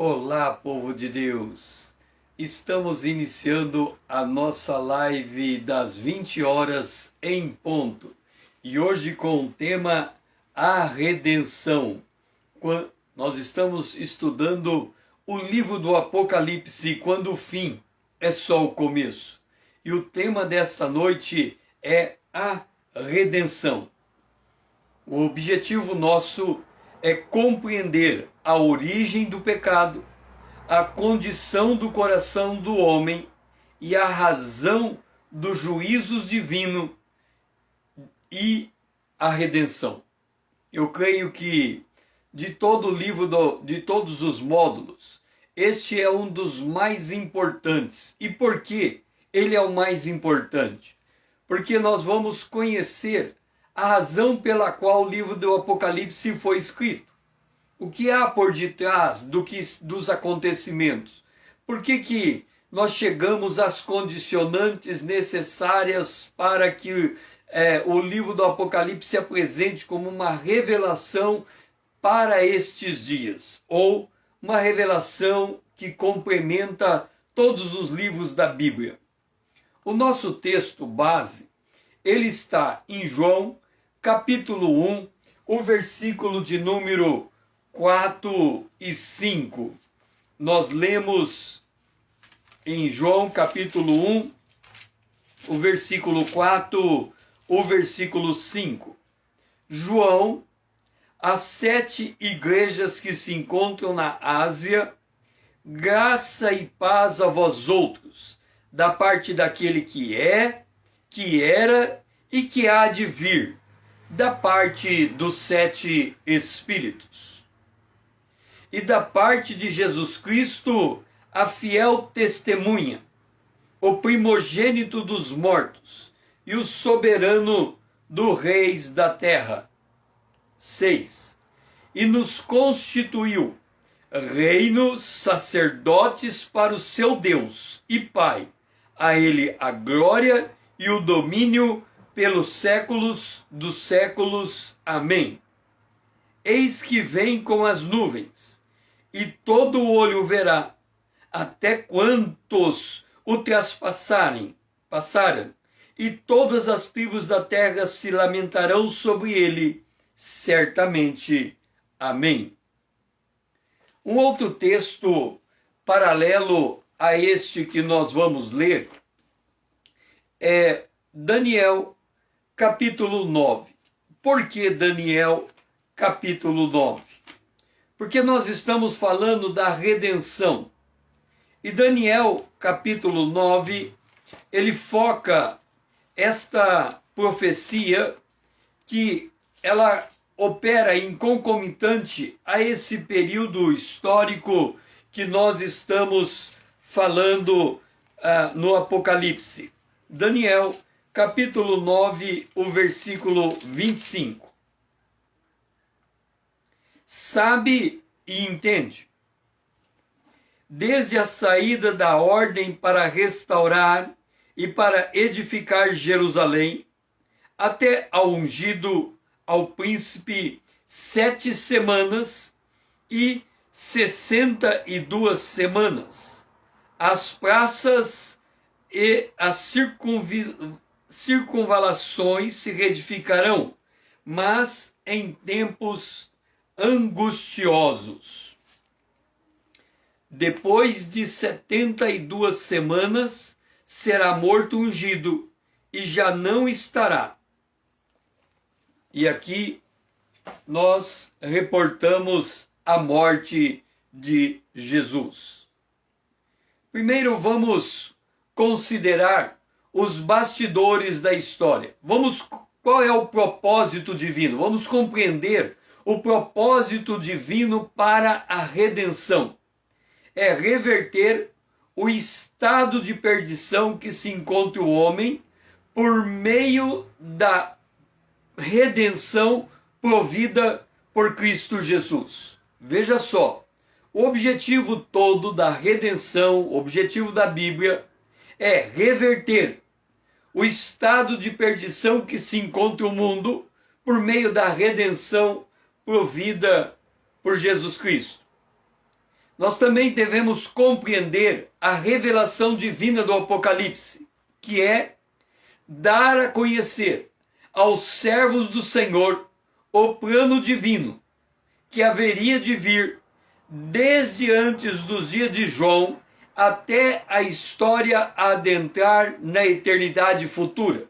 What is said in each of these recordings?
Olá, povo de Deus! Estamos iniciando a nossa live das 20 horas em ponto. E hoje com o tema A Redenção. Nós estamos estudando o livro do Apocalipse, quando o fim é só o começo. E o tema desta noite é a redenção. O objetivo nosso é compreender a origem do pecado, a condição do coração do homem e a razão dos juízos divinos e a redenção. Eu creio que de todo o livro, de todos os módulos, este é um dos mais importantes. E por que ele é o mais importante? Porque nós vamos conhecer a razão pela qual o livro do Apocalipse foi escrito. O que há por detrás dos acontecimentos? Por que nós chegamos às condicionantes necessárias para que o livro do Apocalipse se apresente como uma revelação para estes dias? Ou uma revelação que complementa todos os livros da Bíblia. O nosso texto base, ele está em João, capítulo 1, o versículo de número 4 e 5. Nós lemos em João, capítulo 1, o versículo 4, o versículo 5. João, as 7 igrejas que se encontram na Ásia, graça e paz a vós outros, da parte daquele que é, que era e que há de vir, da parte dos 7 Espíritos. E da parte de Jesus Cristo, a fiel testemunha, o primogênito dos mortos e o soberano dos reis da terra. 6. E nos constituiu reinos, sacerdotes para o seu Deus e Pai. A ele a glória e o domínio pelos séculos dos séculos. Amém. Eis que vem com as nuvens, e todo o olho verá, até quantos o passaram, e todas as tribos da terra se lamentarão sobre ele, certamente. Amém. Um outro texto paralelo a este que nós vamos ler é Daniel, capítulo 9. Por que Daniel, capítulo 9? Porque nós estamos falando da redenção. E Daniel, capítulo 9, ele foca esta profecia que ela opera em concomitante a esse período histórico que nós estamos falando no Apocalipse. Daniel, capítulo 9, o versículo 25. Sabe e entende. Desde a saída da ordem para restaurar e para edificar Jerusalém, até ao ungido ao príncipe 7 semanas e 62 semanas. As praças e as circunvalações se reedificarão, mas em tempos angustiosos. Depois de 72 semanas, será morto o ungido, e já não estará. E aqui nós reportamos a morte de Jesus. Primeiro vamos considerar os bastidores da história. Qual é o propósito divino? Vamos compreender o propósito divino para a redenção. É reverter o estado de perdição que se encontra o homem por meio da redenção provida por Cristo Jesus. Veja só, o objetivo todo da redenção, o objetivo da Bíblia, é reverter o estado de perdição que se encontra o mundo por meio da redenção provida por Jesus Cristo. nós também devemos compreender a revelação divina do Apocalipse, que é dar a conhecer aos servos do Senhor o plano divino que haveria de vir desde antes dos dias de João até a história adentrar na eternidade futura.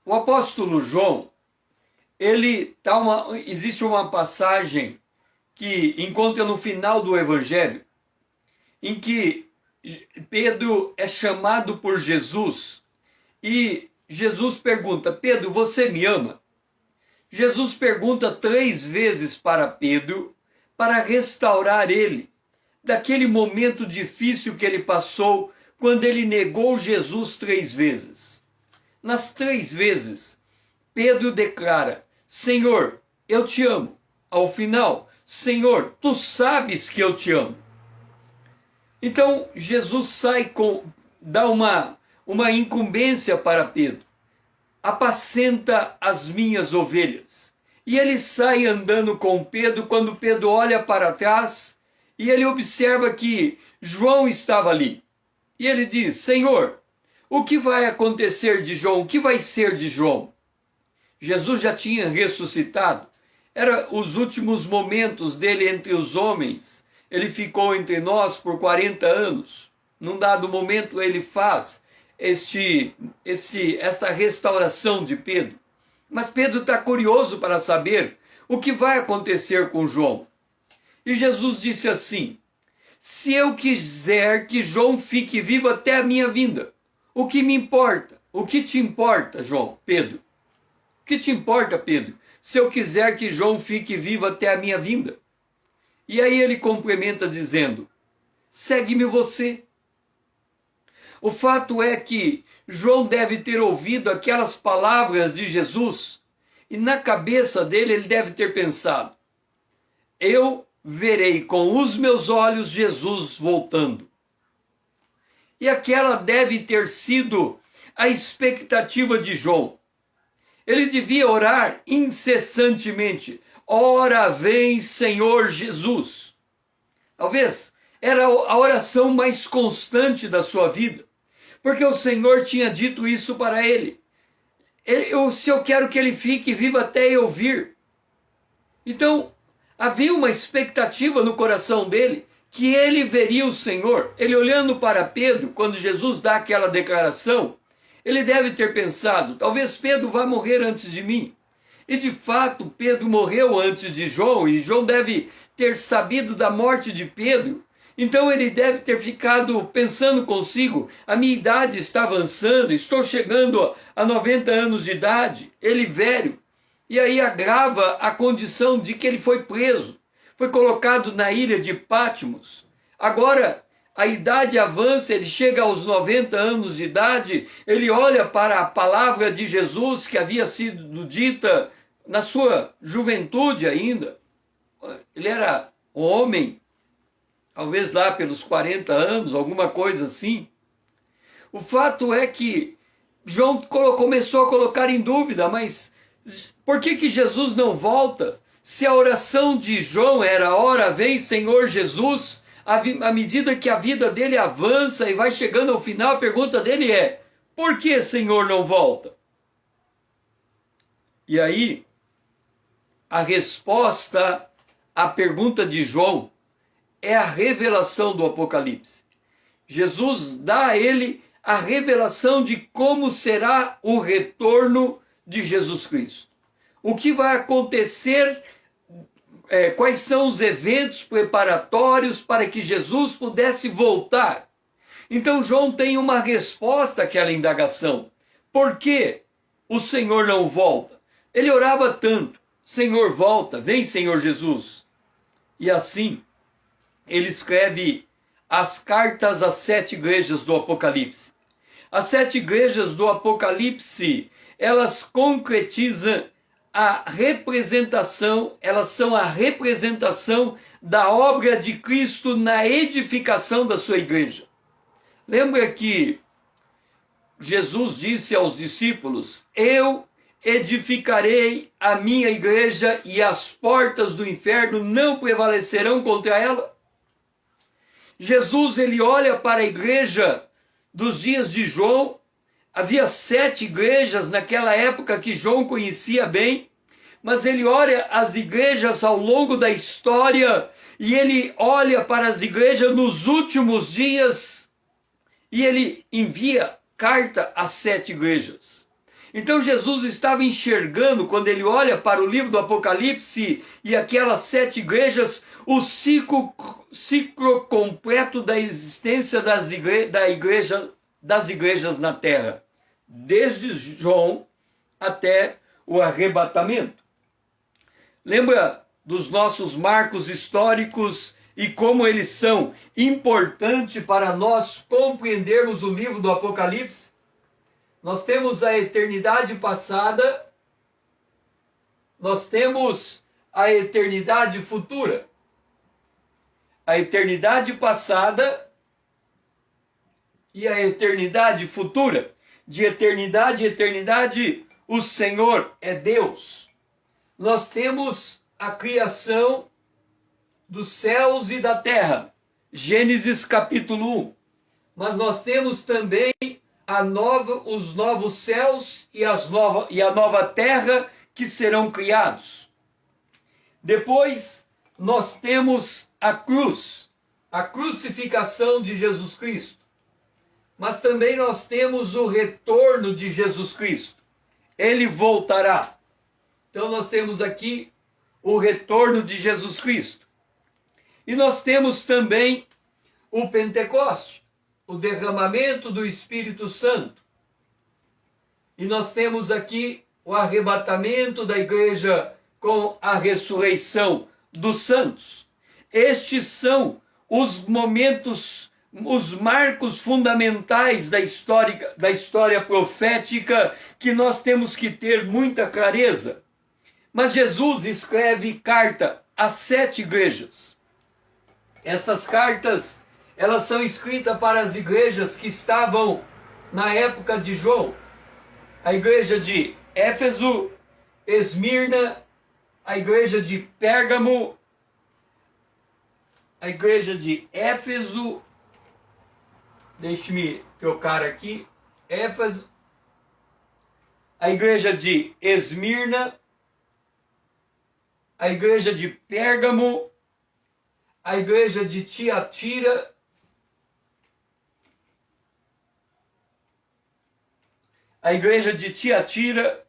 O apóstolo João, existe uma passagem que encontra no final do Evangelho, em que Pedro é chamado por Jesus e Jesus pergunta: Pedro, você me ama? Jesus pergunta 3 vezes para Pedro para restaurar ele daquele momento difícil que ele passou quando ele negou Jesus 3 vezes. Nas 3 vezes, Pedro declara: Senhor, eu te amo. Ao final, Senhor, tu sabes que eu te amo. Então, Jesus dá uma incumbência para Pedro: apacenta as minhas ovelhas. E ele sai andando com Pedro, quando Pedro olha para trás e ele observa que João estava ali. E ele diz: Senhor, o que vai acontecer de João? O que vai ser de João? Jesus já tinha ressuscitado. Era os últimos momentos dele entre os homens. Ele ficou entre nós por 40 anos. Num dado momento ele faz esta restauração de Pedro. Mas Pedro está curioso para saber o que vai acontecer com João. E Jesus disse assim: se eu quiser que João fique vivo até a minha vinda, o que me importa? O que te importa, Pedro? O que te importa, Pedro, se eu quiser que João fique vivo até a minha vinda? E aí ele complementa dizendo: segue-me você. O fato é que João deve ter ouvido aquelas palavras de Jesus e na cabeça dele ele deve ter pensado: eu verei com os meus olhos Jesus voltando. E aquela deve ter sido a expectativa de João. Ele devia orar incessantemente: ora vem, Senhor Jesus. Talvez era a oração mais constante da sua vida, porque o Senhor tinha dito isso para ele. Se eu quero que ele fique vivo até eu vir. Então, havia uma expectativa no coração dele que ele veria o Senhor. Ele olhando para Pedro, quando Jesus dá aquela declaração, ele deve ter pensado: talvez Pedro vá morrer antes de mim. E de fato, Pedro morreu antes de João, e João deve ter sabido da morte de Pedro. Então ele deve ter ficado pensando consigo: a minha idade está avançando, estou chegando a 90 anos de idade, ele velho. E aí agrava a condição de que ele foi preso, foi colocado na ilha de Patmos. Agora a idade avança, ele chega aos 90 anos de idade, ele olha para a palavra de Jesus que havia sido dita na sua juventude ainda. Ele era um homem, talvez lá pelos 40 anos, alguma coisa assim. O fato é que João começou a colocar em dúvida: mas por que Jesus não volta? Se a oração de João era: ora vem, Senhor Jesus, à medida que a vida dele avança e vai chegando ao final, a pergunta dele é: por que Senhor não volta? E aí, a resposta à pergunta de João é a revelação do Apocalipse. Jesus dá a ele a revelação de como será o retorno de Jesus Cristo. O que vai acontecer, quais são os eventos preparatórios para que Jesus pudesse voltar. Então João tem uma resposta àquela indagação: por que o Senhor não volta? Ele orava tanto: Senhor, volta, vem, Senhor Jesus. E assim ele escreve as cartas às 7 igrejas do Apocalipse. As 7 igrejas do Apocalipse, elas concretizam a representação, elas são a representação da obra de Cristo na edificação da sua igreja. Lembra que Jesus disse aos discípulos: eu edificarei a minha igreja e as portas do inferno não prevalecerão contra ela. Jesus, ele olha para a igreja dos dias de João. Havia 7 igrejas naquela época que João conhecia bem, mas ele olha as igrejas ao longo da história e ele olha para as igrejas nos últimos dias e ele envia carta às 7 igrejas. Então Jesus estava enxergando, quando ele olha para o livro do Apocalipse e aquelas 7 igrejas, o ciclo completo da existência das igrejas na terra, desde João até o arrebatamento. Lembra dos nossos marcos históricos e como eles são importantes para nós compreendermos o livro do Apocalipse? Nós temos a eternidade passada, nós temos a eternidade futura. A eternidade passada e a eternidade futura. De eternidade em eternidade, o Senhor é Deus. Nós temos a criação dos céus e da terra, Gênesis capítulo 1. Mas nós temos também os novos céus e a nova terra que serão criados. Depois nós temos a cruz, a crucificação de Jesus Cristo. Mas também nós temos o retorno de Jesus Cristo. Ele voltará. Então nós temos aqui o retorno de Jesus Cristo. E nós temos também o Pentecoste, o derramamento do Espírito Santo. E nós temos aqui o arrebatamento da igreja com a ressurreição dos santos. Estes são os momentos, os marcos fundamentais da história profética que nós temos que ter muita clareza. Mas Jesus escreve carta a 7 igrejas. Estas cartas, elas são escritas para as igrejas que estavam na época de João. A igreja de Éfeso, Esmirna, a igreja de Pérgamo, a igreja de Éfeso, deixe-me trocar aqui, Éfeso, a igreja de Esmirna, a igreja de Pérgamo, a igreja de Tiatira, a igreja de Tiatira,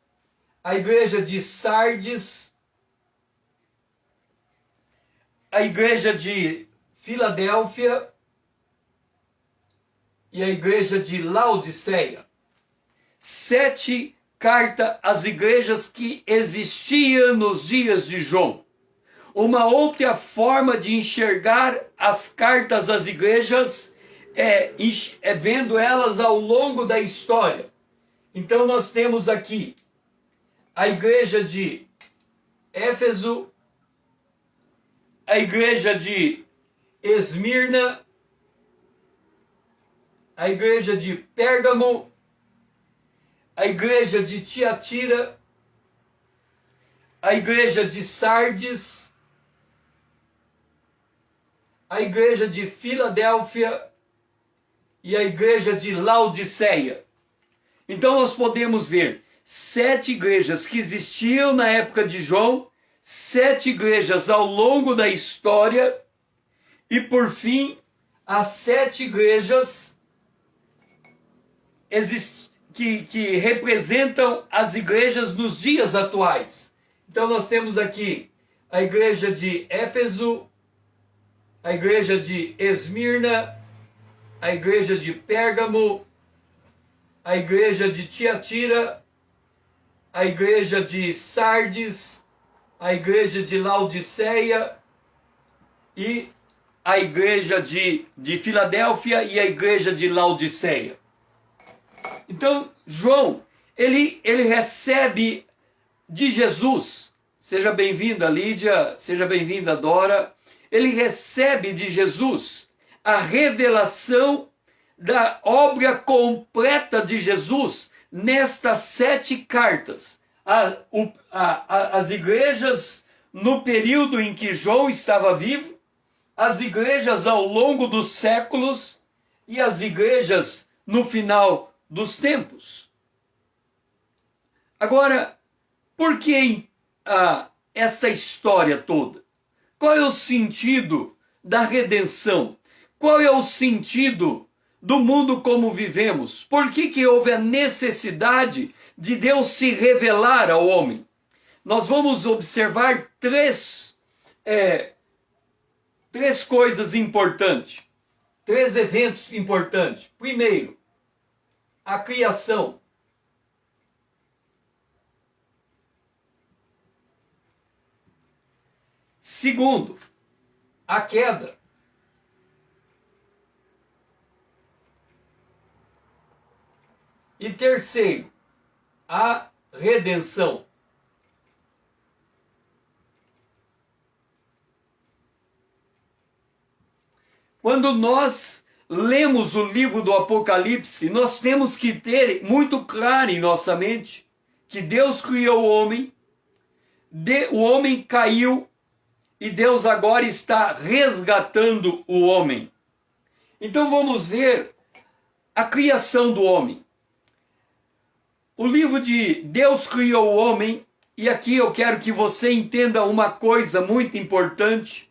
a igreja de Sardes, a igreja de Filadélfia e a igreja de Laodiceia. 7 cartas às igrejas que existiam nos dias de João. Uma outra forma de enxergar as cartas às igrejas é vendo elas ao longo da história. Então nós temos aqui a igreja de Éfeso, a igreja de Esmirna, a igreja de Pérgamo, a igreja de Tiatira, a igreja de Sardes, a igreja de Filadélfia e a igreja de Laodiceia. Então nós podemos ver 7 igrejas que existiam na época de João, 7 igrejas ao longo da história e, por fim, as 7 igrejas que representam as igrejas nos dias atuais. Então nós temos aqui a igreja de Éfeso, a igreja de Esmirna, a igreja de Pérgamo, a igreja de Tiatira, a igreja de Sardes, a igreja de Laodiceia e a igreja de Filadélfia e a igreja de Laodiceia. Então, João, ele recebe de Jesus, seja bem-vinda Lídia, seja bem-vinda Dora, ele recebe de Jesus a revelação da obra completa de Jesus nestas 7 cartas. as igrejas no período em que João estava vivo, as igrejas ao longo dos séculos e as igrejas no final dos tempos. Agora, por que esta história toda? Qual é o sentido da redenção? Qual é o sentido do mundo como vivemos? Por que houve a necessidade de Deus se revelar ao homem? Nós vamos observar três coisas importantes, três eventos importantes. Primeiro, a criação. Segundo, a queda. E terceiro, a redenção. Quando nós lemos o livro do Apocalipse, nós temos que ter muito claro em nossa mente que Deus criou o homem, o homem caiu e Deus agora está resgatando o homem. Então vamos ver a criação do homem. O livro de Deus criou o homem, e aqui eu quero que você entenda uma coisa muito importante,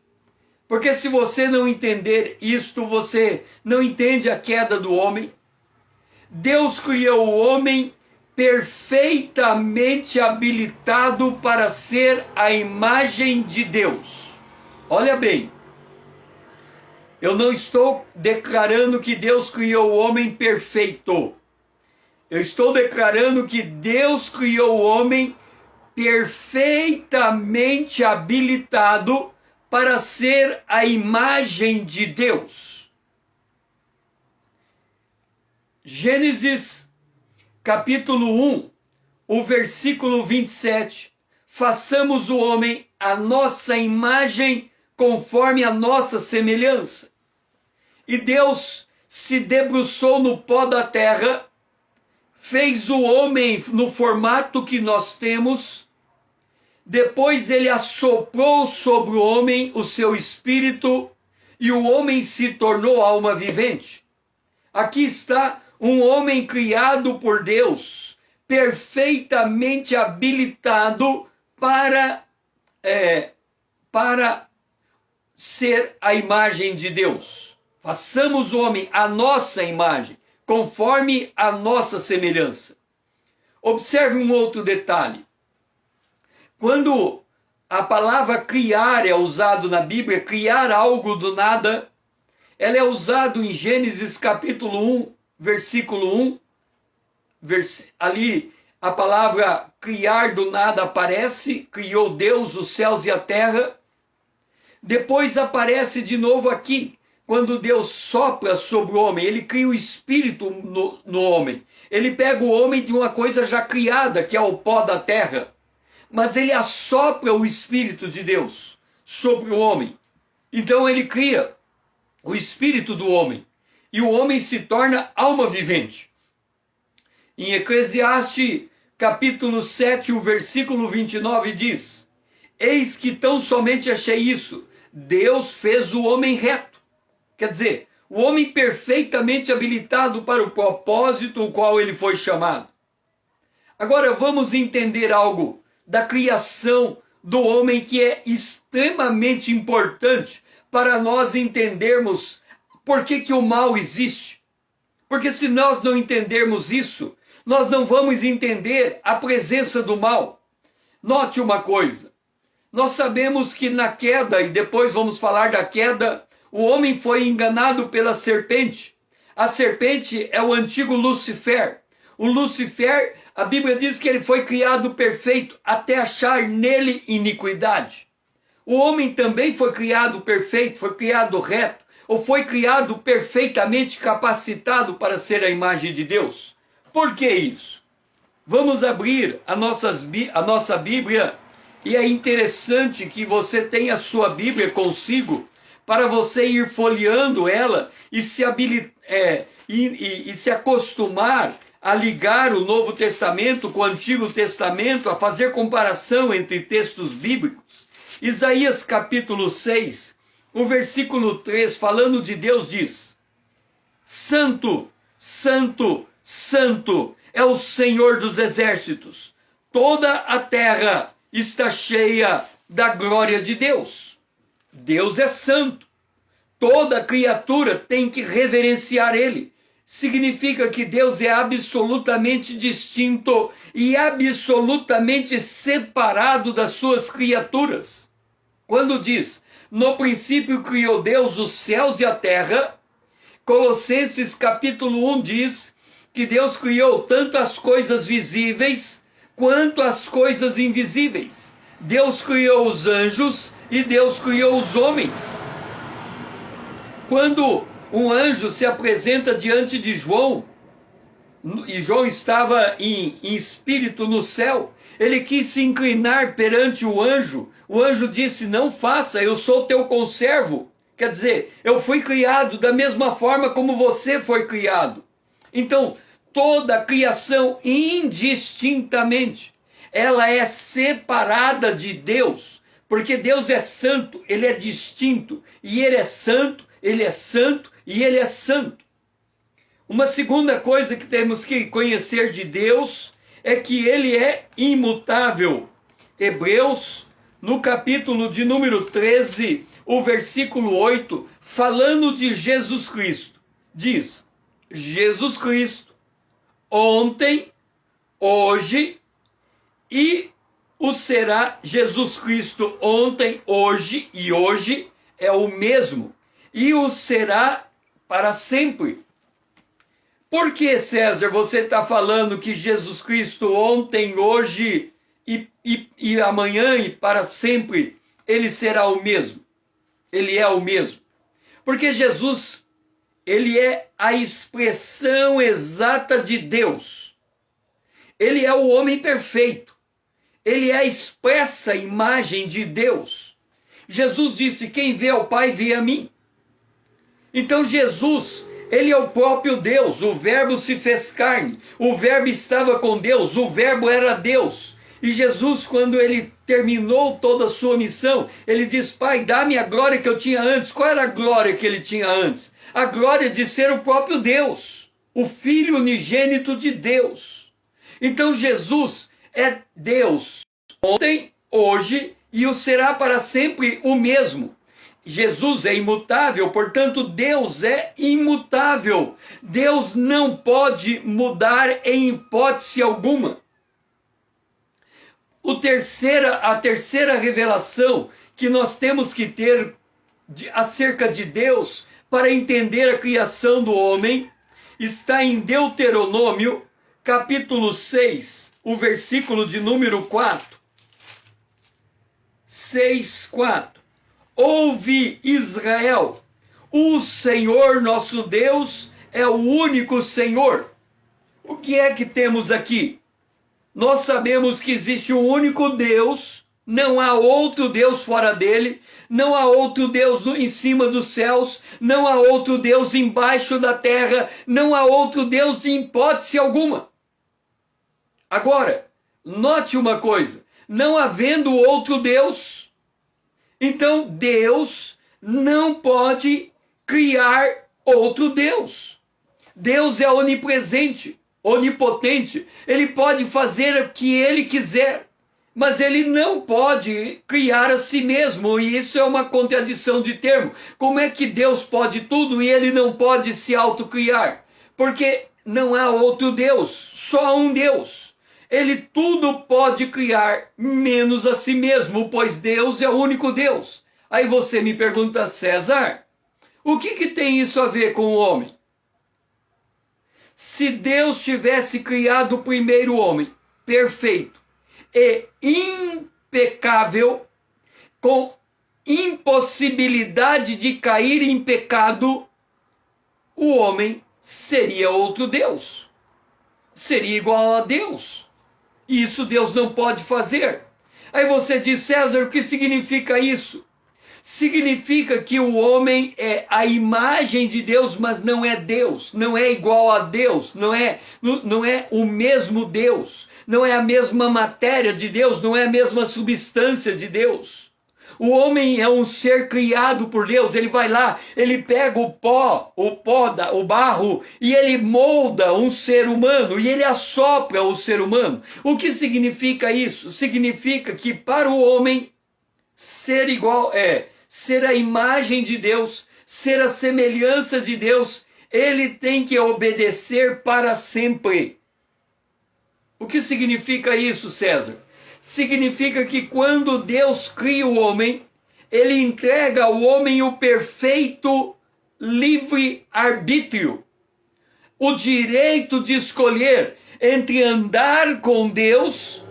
porque se você não entender isto, você não entende a queda do homem. Deus criou o homem perfeitamente habilitado para ser a imagem de Deus. Olha bem, eu não estou declarando que Deus criou o homem perfeito. Eu estou declarando que Deus criou o homem perfeitamente habilitado para ser a imagem de Deus. Gênesis capítulo 1, o versículo 27. Façamos o homem a nossa imagem conforme a nossa semelhança. E Deus se debruçou no pó da terra, fez o homem no formato que nós temos, depois ele assoprou sobre o homem o seu espírito e o homem se tornou alma vivente. Aqui está um homem criado por Deus, perfeitamente habilitado para ser a imagem de Deus. Façamos o homem a nossa imagem, conforme a nossa semelhança. Observe um outro detalhe. Quando a palavra criar é usado na Bíblia, criar algo do nada, ela é usada em Gênesis capítulo 1, versículo 1. Ali a palavra criar do nada aparece, criou Deus os céus e a terra. Depois aparece de novo aqui, quando Deus sopra sobre o homem, ele cria o espírito no homem. Ele pega o homem de uma coisa já criada, que é o pó da terra, mas ele assopra o espírito de Deus sobre o homem. Então ele cria o espírito do homem, e o homem se torna alma vivente. Em Eclesiastes capítulo 7, o versículo 29 diz: eis que tão somente achei isso, Deus fez o homem reto. Quer dizer, o homem perfeitamente habilitado para o propósito o qual ele foi chamado. Agora vamos entender algo da criação do homem que é extremamente importante para nós entendermos por que o mal existe. Porque se nós não entendermos isso, nós não vamos entender a presença do mal. Note uma coisa, nós sabemos que na queda, e depois vamos falar da queda, o homem foi enganado pela serpente. A serpente é o antigo Lucifer. O Lucifer, a Bíblia diz que ele foi criado perfeito até achar nele iniquidade. O homem também foi criado perfeito, foi criado reto, ou foi criado perfeitamente capacitado para ser a imagem de Deus. Por que isso? Vamos abrir a nossa Bíblia, e é interessante que você tenha a sua Bíblia consigo, para você ir folheando ela e se acostumar a ligar o Novo Testamento com o Antigo Testamento, a fazer comparação entre textos bíblicos. Isaías capítulo 6, o versículo 3, falando de Deus, diz: Santo, Santo, Santo é o Senhor dos exércitos. Toda a terra está cheia da glória de Deus. Deus é santo. Toda criatura tem que reverenciar Ele. Significa que Deus é absolutamente distinto e absolutamente separado das suas criaturas. Quando diz, no princípio criou Deus os céus e a terra, Colossenses capítulo 1 diz que Deus criou tanto as coisas visíveis quanto as coisas invisíveis. Deus criou os anjos e Deus criou os homens. Quando um anjo se apresenta diante de João, e João estava em espírito no céu, ele quis se inclinar perante o anjo disse, não faça, eu sou teu conservo. Quer dizer, eu fui criado da mesma forma como você foi criado. Então, toda a criação indistintamente, ela é separada de Deus, porque Deus é santo, Ele é distinto, e Ele é santo, Ele é santo e Ele é santo. Uma segunda coisa que temos que conhecer de Deus é que Ele é imutável. Hebreus, no capítulo de número 13, o versículo 8, falando de Jesus Cristo, diz: Jesus Cristo, ontem, hoje e o será. Jesus Cristo ontem, hoje e hoje é o mesmo, e o será para sempre. Por que, César, você está falando que Jesus Cristo ontem, hoje e amanhã e para sempre, ele será o mesmo? Ele é o mesmo. Porque Jesus, ele é a expressão exata de Deus. Ele é o homem perfeito. Ele é a expressa imagem de Deus. Jesus disse, quem vê ao Pai, vê a mim. Então Jesus, ele é o próprio Deus, o Verbo se fez carne, o Verbo estava com Deus, o Verbo era Deus. E Jesus, quando ele terminou toda a sua missão, ele diz, Pai, dá-me a glória que eu tinha antes. Qual era a glória que ele tinha antes? A glória de ser o próprio Deus, o Filho unigênito de Deus. Então Jesus é Deus ontem, hoje e o será para sempre o mesmo. Jesus é imutável, portanto Deus é imutável. Deus não pode mudar em hipótese alguma. A terceira revelação que nós temos que ter acerca de Deus para entender a criação do homem está em Deuteronômio, capítulo 6, o versículo de número 4. 6:4. Ouve, Israel, o Senhor nosso Deus é o único Senhor. O que é que temos aqui? Nós sabemos que existe um único Deus, não há outro Deus fora dele, não há outro Deus em cima dos céus, não há outro Deus embaixo da terra, não há outro Deus de hipótese alguma. Agora, note uma coisa, não havendo outro Deus, então Deus não pode criar outro Deus. Deus é onipresente, onipotente, ele pode fazer o que ele quiser, mas ele não pode criar a si mesmo, e isso é uma contradição de termo. Como é que Deus pode tudo e ele não pode se autocriar? Porque não há outro Deus, só um Deus. Ele tudo pode criar, menos a si mesmo, pois Deus é o único Deus. Aí você me pergunta, César, o que tem isso a ver com o homem? Se Deus tivesse criado o primeiro homem, perfeito e impecável, com impossibilidade de cair em pecado, o homem seria outro Deus. Seria igual a Deus. E isso Deus não pode fazer. Aí você diz, César, o que significa isso? significa que o homem é a imagem de Deus, mas não é Deus, não é igual a Deus, não é o mesmo Deus, não é a mesma matéria de Deus, não é a mesma substância de Deus. O homem é um ser criado por Deus. Ele vai lá, ele pega o barro, e ele molda um ser humano, e ele assopra o ser humano. O que significa isso? Significa que para o homem ser igual, ser a imagem de Deus, ser a semelhança de Deus, ele tem que obedecer para sempre. O que significa isso, César? Significa que quando Deus cria o homem, ele entrega ao homem o perfeito livre-arbítrio, o direito de escolher entre andar com Deus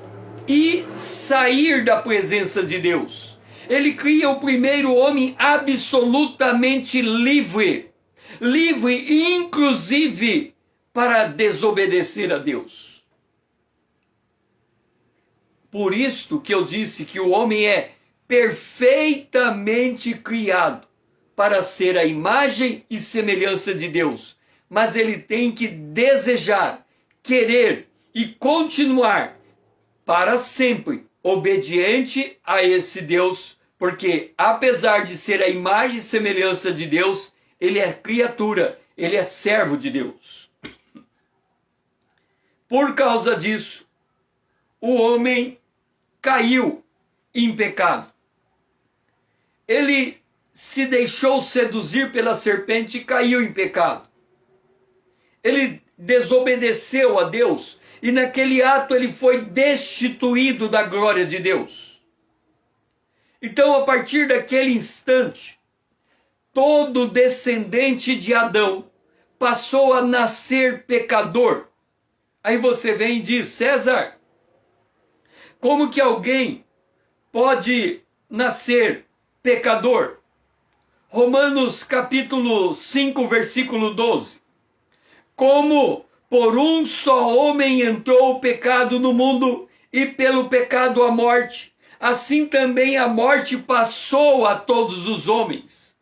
e sair da presença de Deus. Ele cria o primeiro homem absolutamente livre, inclusive para desobedecer a Deus. Por isto que eu disse que o homem é perfeitamente criado para ser a imagem e semelhança de Deus. Mas ele tem que desejar, querer e continuar para sempre obediente a esse Deus, porque apesar de ser a imagem e semelhança de Deus, ele é criatura, ele é servo de Deus. Por causa disso, o homem caiu em pecado. Ele se deixou seduzir pela serpente e caiu em pecado. Ele desobedeceu a Deus e naquele ato ele foi destituído da glória de Deus. Então, a partir daquele instante, todo descendente de Adão passou a nascer pecador. Aí você vem e diz: César, como que alguém pode nascer pecador? Romanos capítulo 5, versículo 12. Como por um só homem entrou o pecado no mundo, e pelo pecado a morte, assim também a morte passou a todos os homens,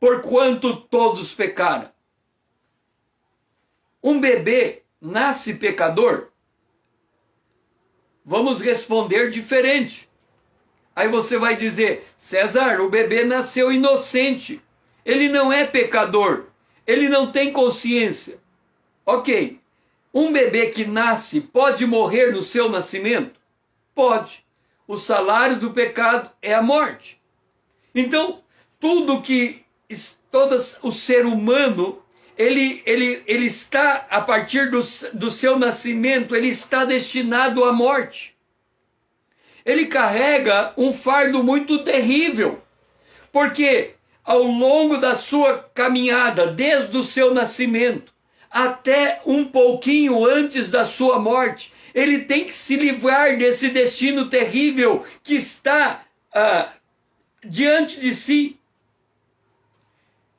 porquanto todos pecaram. Um bebê nasce pecador? Vamos responder diferente. Aí você vai dizer: César, o bebê nasceu inocente. Ele não é pecador. Ele não tem consciência. Ok. Um bebê que nasce pode morrer no seu nascimento? Pode. O salário do pecado é a morte. Então, todo o ser humano, ele está, a partir do seu nascimento, ele está destinado à morte. Ele carrega um fardo muito terrível, porque ao longo da sua caminhada, desde o seu nascimento até um pouquinho antes da sua morte, ele tem que se livrar desse destino terrível que está diante de si.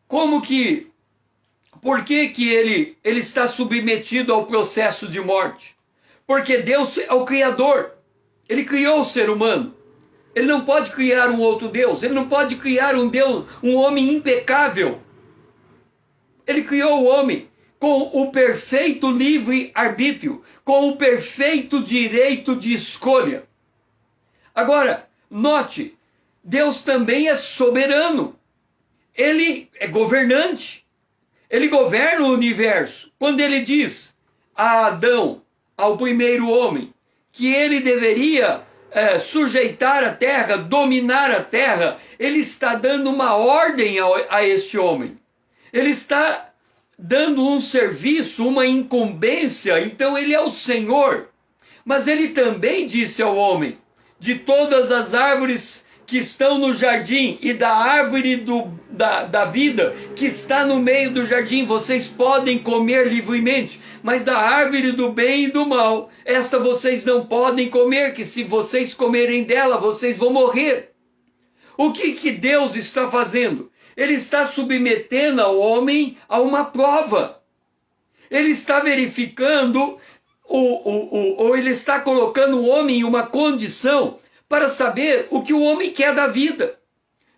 Por que ele está submetido ao processo de morte? Porque Deus é o Criador. Ele criou o ser humano. Ele não pode criar um outro Deus. Ele não pode criar um Deus, um homem impecável. Ele criou o homem com o perfeito livre-arbítrio, com o perfeito direito de escolha. Agora, note, Deus também é soberano. Ele é governante. Ele governa o universo. Quando ele diz a Adão, ao primeiro homem, que ele deveria sujeitar a terra, dominar a terra, ele está dando uma ordem a este homem. Ele está dando um serviço, uma incumbência, então ele é o Senhor. Mas ele também disse ao homem: de todas as árvores que estão no jardim e da árvore da vida que está no meio do jardim, vocês podem comer livremente, mas da árvore do bem e do mal, esta vocês não podem comer, que se vocês comerem dela, vocês vão morrer. O que Deus está fazendo? Ele está submetendo ao homem a uma prova. Ele está verificando, ou ele está colocando o homem em uma condição para saber o que o homem quer da vida.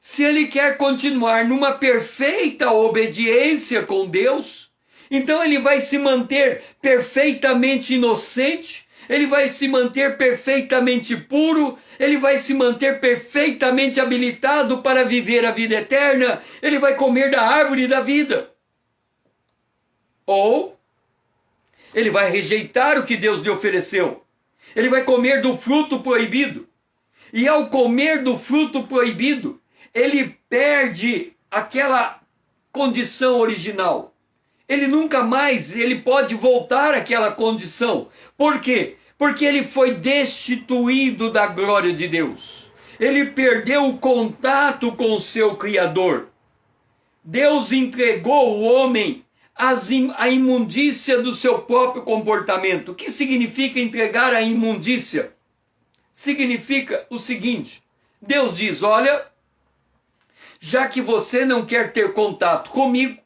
se ele quer continuar numa perfeita obediência com Deus, então ele vai se manter perfeitamente inocente, ele vai se manter perfeitamente puro, ele vai se manter perfeitamente habilitado para viver a vida eterna, ele vai comer da árvore da vida. Ou ele vai rejeitar o que Deus lhe ofereceu. Ele vai comer do fruto proibido. E ao comer do fruto proibido, ele perde aquela condição original. Ele nunca mais pode voltar àquela condição. Por quê? Porque ele foi destituído da glória de Deus. Ele perdeu o contato com o seu Criador. Deus entregou o homem a imundícia do seu próprio comportamento. O que significa entregar a imundícia? Significa o seguinte: Deus diz, olha, já que você não quer ter contato comigo,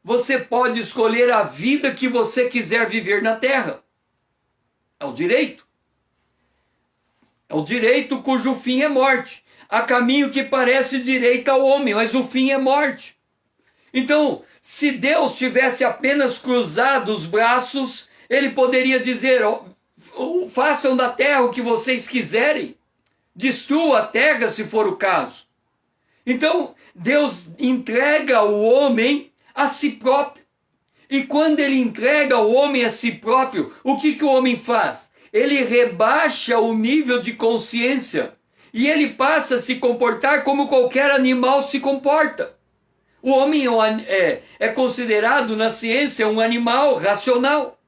você pode escolher a vida que você quiser viver na terra. É o direito. É o direito cujo fim é morte. Há caminho que parece direito ao homem, mas o fim é morte. Então, se Deus tivesse apenas cruzado os braços, ele poderia dizer, façam da terra o que vocês quiserem, destrua a terra se for o caso. Então, Deus entrega o homem a si próprio. E quando ele entrega o homem a si próprio, o que o homem faz? Ele rebaixa o nível de consciência e ele passa a se comportar como qualquer animal se comporta. O homem é considerado na ciência um animal racional.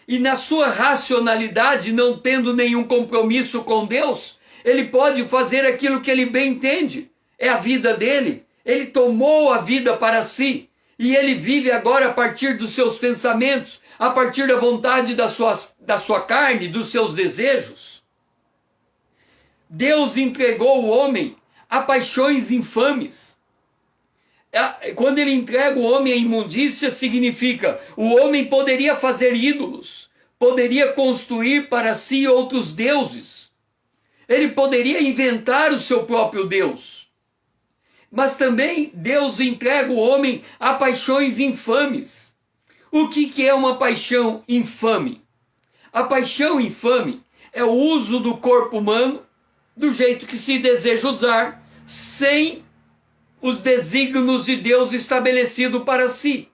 E na sua racionalidade, não tendo nenhum compromisso com Deus, ele pode fazer aquilo que ele bem entende. É a vida dele. Ele tomou a vida para si. E ele vive agora a partir dos seus pensamentos, a partir da vontade da sua carne, dos seus desejos. Deus entregou o homem a paixões infames. Quando ele entrega o homem à imundícia, significa o homem poderia fazer ídolos, poderia construir para si outros deuses, ele poderia inventar o seu próprio Deus. Mas também Deus entrega o homem a paixões infames. O que é uma paixão infame? A paixão infame é o uso do corpo humano do jeito que se deseja usar, sem os desígnios de Deus estabelecido para si.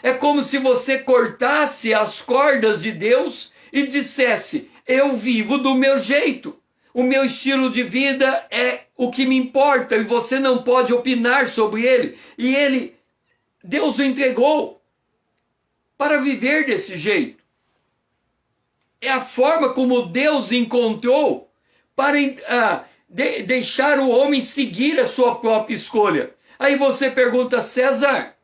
É como se você cortasse as cordas de Deus e dissesse, eu vivo do meu jeito. O meu estilo de vida é o que me importa e você não pode opinar sobre ele. E Deus o entregou para viver desse jeito. É a forma como Deus encontrou para deixar o homem seguir a sua própria escolha. Aí você pergunta, César,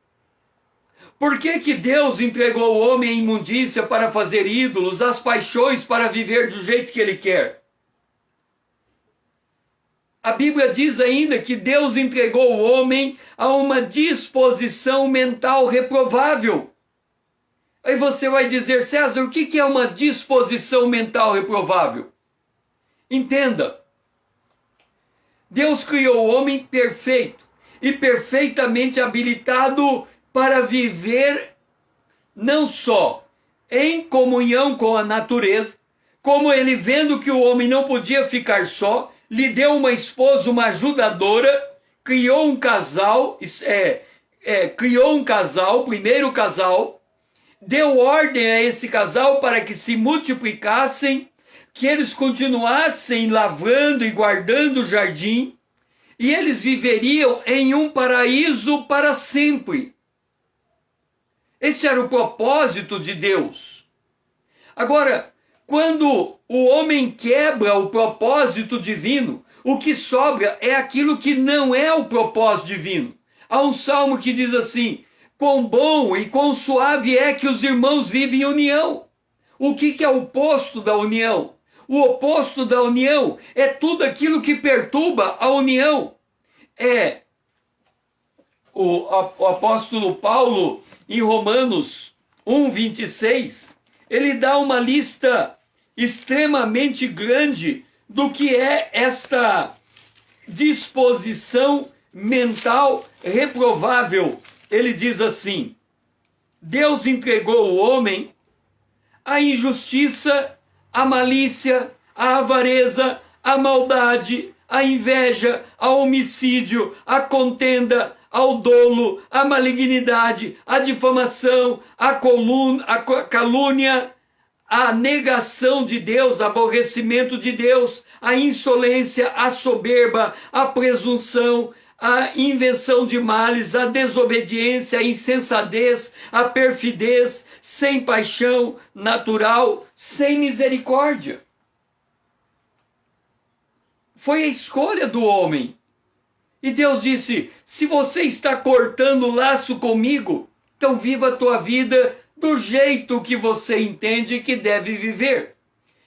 por que Deus entregou o homem à imundícia para fazer ídolos, às paixões para viver do jeito que ele quer? A Bíblia diz ainda que Deus entregou o homem a uma disposição mental reprovável. Aí você vai dizer, César, o que é uma disposição mental reprovável? Entenda, Deus criou o homem perfeito e perfeitamente habilitado para viver não só em comunhão com a natureza, como ele vendo que o homem não podia ficar só, lhe deu uma esposa, uma ajudadora, criou um casal, primeiro casal, deu ordem a esse casal para que se multiplicassem, que eles continuassem lavrando e guardando o jardim, e eles viveriam em um paraíso para sempre. Esse era o propósito de Deus. Agora, quando o homem quebra o propósito divino, o que sobra é aquilo que não é o propósito divino. Há um salmo que diz assim, quão bom e quão suave é que os irmãos vivem em união. O que é o oposto da união? O oposto da união é tudo aquilo que perturba a união. O apóstolo Paulo, em Romanos 1:26, ele dá uma lista extremamente grande do que é esta disposição mental reprovável. Ele diz assim: Deus entregou o homem à injustiça, à malícia, à avareza, à maldade, à inveja, ao homicídio, à contenda, ao dolo, à malignidade, à difamação, à calúnia, à negação de Deus, aborrecimento de Deus, à insolência, à soberba, à presunção, à invenção de males, à desobediência, à insensatez, à perfidez, sem paixão natural, sem misericórdia. Foi a escolha do homem. E Deus disse: se você está cortando o laço comigo, então viva a tua vida do jeito que você entende que deve viver.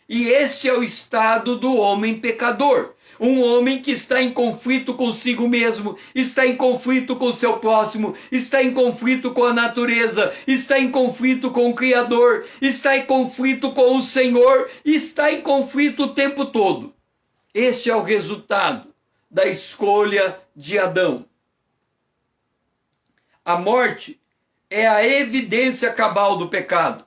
E este é o estado do homem pecador. Um homem que está em conflito consigo mesmo, está em conflito com o seu próximo, está em conflito com a natureza, está em conflito com o Criador, está em conflito com o Senhor, está em conflito o tempo todo. Este é o resultado da escolha de Adão. A morte é a evidência cabal do pecado,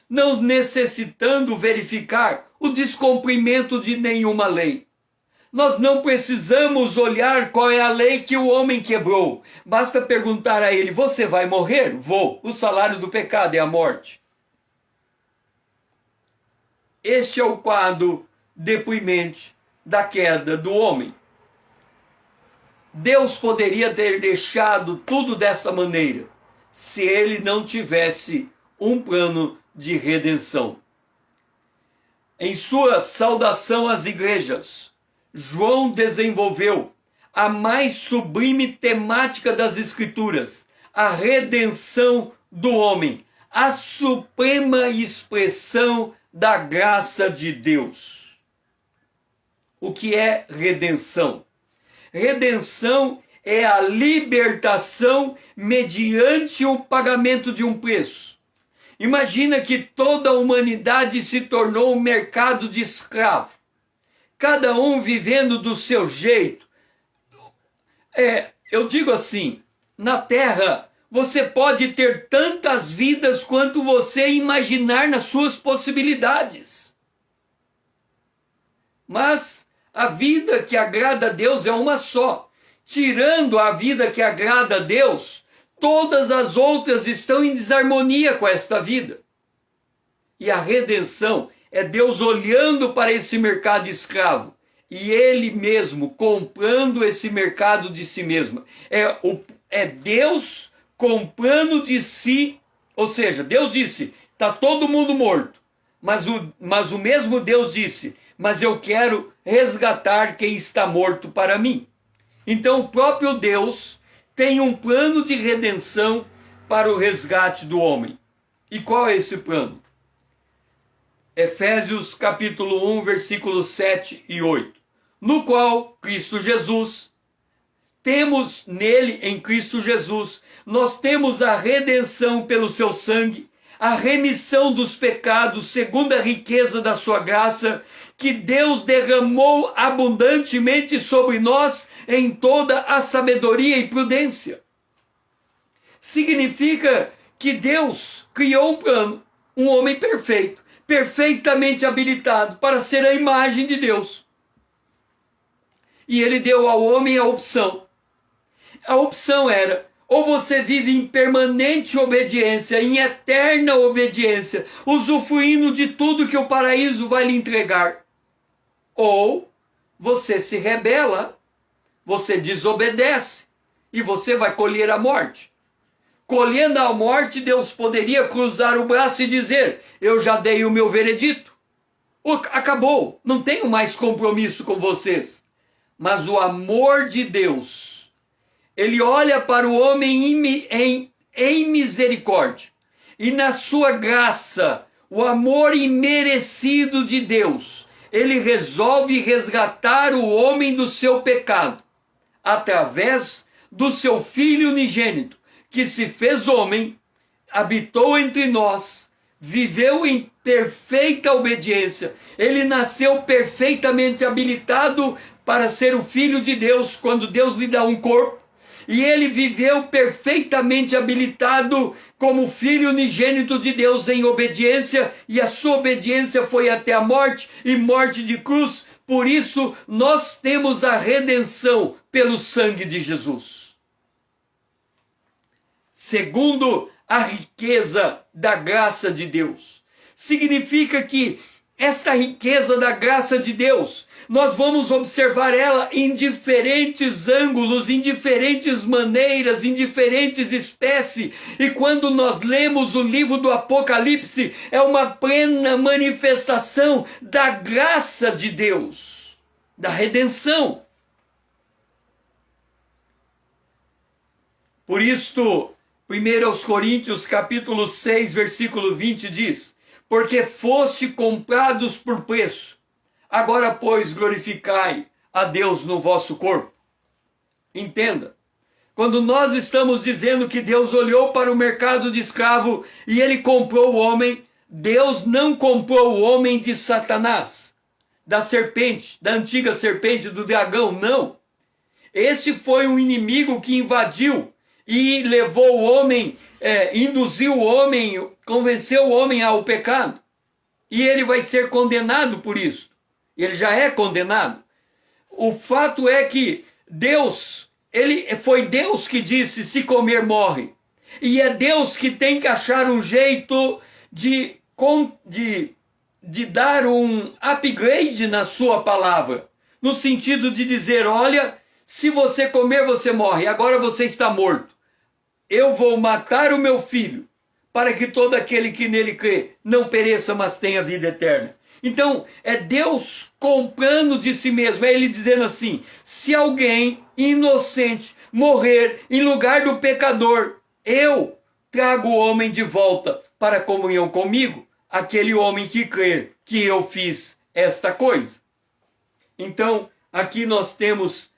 não necessitando verificar o descumprimento de nenhuma lei. Nós não precisamos olhar qual é a lei que o homem quebrou. Basta perguntar a ele: você vai morrer? Vou. O salário do pecado é a morte. Este é o quadro deprimente da queda do homem. Deus poderia ter deixado tudo desta maneira se ele não tivesse um plano de redenção. Em sua saudação às igrejas, João desenvolveu a mais sublime temática das Escrituras, a redenção do homem, a suprema expressão da graça de Deus. O que é redenção? Redenção é a libertação mediante o pagamento de um preço. Imagina que toda a humanidade se tornou um mercado de escravo. Cada um vivendo do seu jeito. Eu digo assim, na Terra você pode ter tantas vidas quanto você imaginar nas suas possibilidades. Mas a vida que agrada a Deus é uma só. Tirando a vida que agrada a Deus, todas as outras estão em desarmonia com esta vida. E a redenção é Deus olhando para esse mercado escravo e Ele mesmo comprando esse mercado de si mesmo. É Deus comprando de si, ou seja, Deus disse: está todo mundo morto. Mas o mesmo Deus disse: mas eu quero resgatar quem está morto para mim. Então o próprio Deus tem um plano de redenção para o resgate do homem. E qual é esse plano? Efésios capítulo 1, versículos 7 e 8. No qual Cristo Jesus, temos nele, em Cristo Jesus, nós temos a redenção pelo seu sangue, a remissão dos pecados segundo a riqueza da sua graça, que Deus derramou abundantemente sobre nós em toda a sabedoria e prudência. Significa que Deus criou um plano, um homem perfeito, perfeitamente habilitado para ser a imagem de Deus. E ele deu ao homem a opção. A opção era: ou você vive em permanente obediência, em eterna obediência, usufruindo de tudo que o paraíso vai lhe entregar. Ou você se rebela, você desobedece e você vai colher a morte. Colhendo a morte, Deus poderia cruzar o braço e dizer: eu já dei o meu veredito. Acabou, não tenho mais compromisso com vocês. Mas o amor de Deus, Ele olha para o homem em misericórdia. E na sua graça, o amor imerecido de Deus, Ele resolve resgatar o homem do seu pecado, através do seu Filho unigênito, que se fez homem, habitou entre nós, viveu em perfeita obediência. Ele nasceu perfeitamente habilitado para ser o Filho de Deus, quando Deus lhe dá um corpo. e ele viveu perfeitamente habilitado como filho unigênito de Deus em obediência, e a sua obediência foi até a morte, e morte de cruz. Por isso nós temos a redenção pelo sangue de Jesus. Segundo, a riqueza da graça de Deus. Significa que esta riqueza da graça de Deus, nós vamos observar ela em diferentes ângulos, em diferentes maneiras, em diferentes espécies. E quando nós lemos o livro do Apocalipse, é uma plena manifestação da graça de Deus, da redenção. Por isto, 1 Coríntios capítulo 6, versículo 20 diz: porque foste comprados por preço, agora, pois, glorificai a Deus no vosso corpo. Entenda, quando nós estamos dizendo que Deus olhou para o mercado de escravo e ele comprou o homem, Deus não comprou o homem de Satanás, da serpente, da antiga serpente, do dragão, não. Este foi um inimigo que invadiu e levou o homem, induziu o homem, convenceu o homem ao pecado. E ele vai ser condenado por isso. Ele já é condenado. O fato é que foi Deus que disse: se comer, morre. E é Deus que tem que achar um jeito de dar um upgrade na sua palavra. No sentido de dizer: olha, se você comer, você morre. Agora você está morto. Eu vou matar o meu filho, para que todo aquele que nele crê não pereça, mas tenha vida eterna. Então, é Deus comprando de si mesmo. É ele dizendo assim: se alguém inocente morrer em lugar do pecador, eu trago o homem de volta para a comunhão comigo, aquele homem que crê que eu fiz esta coisa. Então, aqui nós temos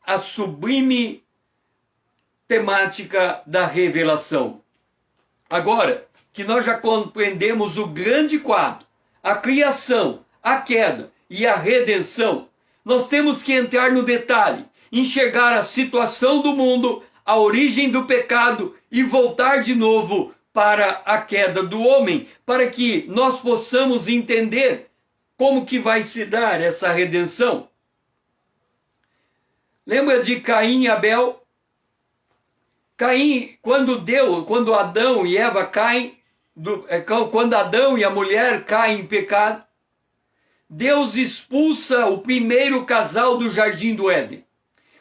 a sublime temática da revelação. Agora que nós já compreendemos o grande quadro, a criação, a queda e a redenção, nós temos que entrar no detalhe, enxergar a situação do mundo, a origem do pecado e voltar de novo para a queda do homem, para que nós possamos entender como que vai se dar essa redenção. Lembra de Caim e Abel? Caim, quando Adão e Eva caem, quando Adão e a mulher caem em pecado, Deus expulsa o primeiro casal do jardim do Éden.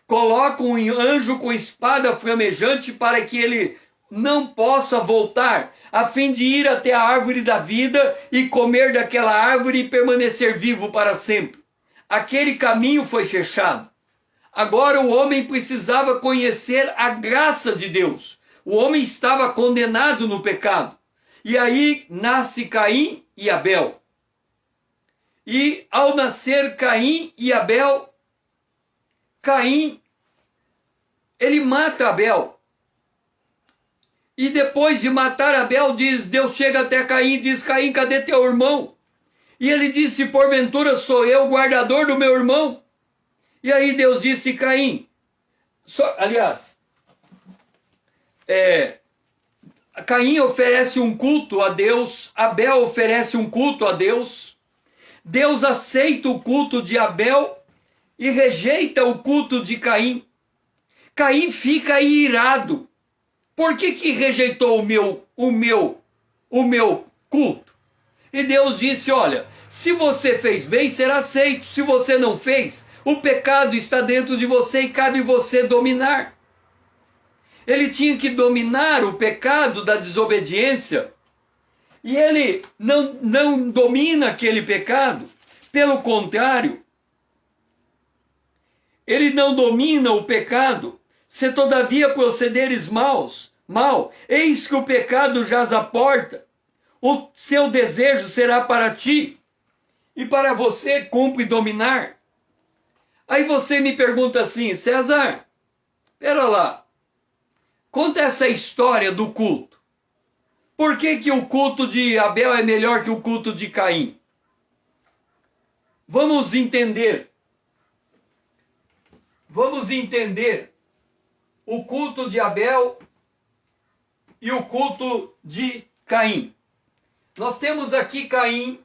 Coloca um anjo com espada flamejante para que ele não possa voltar, a fim de ir até a árvore da vida e comer daquela árvore e permanecer vivo para sempre. Aquele caminho foi fechado. Agora o homem precisava conhecer a graça de Deus. O homem estava condenado no pecado. E aí nasce Caim e Abel. E ao nascer Caim e Abel, Caim, ele mata Abel. E depois de matar Abel, Deus chega até Caim e diz: Caim, cadê teu irmão? E ele disse: porventura sou eu o guardador do meu irmão? E aí Deus disse: Caim, Caim oferece um culto a Deus, Abel oferece um culto a Deus, Deus aceita o culto de Abel e rejeita o culto de Caim. Caim fica irado. Por que rejeitou o meu culto? E Deus disse: olha, se você fez bem, será aceito. Se você não fez, o pecado está dentro de você e cabe você dominar. Ele tinha que dominar o pecado da desobediência. E ele não domina aquele pecado. Pelo contrário, ele não domina o pecado. Se todavia procederes mal, eis que o pecado jaz à porta. O seu desejo será para ti, e para você cumpre dominar. Aí você me pergunta assim: César, pera lá, conta essa história do culto. Por que o culto de Abel é melhor que o culto de Caim? Vamos entender o culto de Abel e o culto de Caim. Nós temos aqui Caim,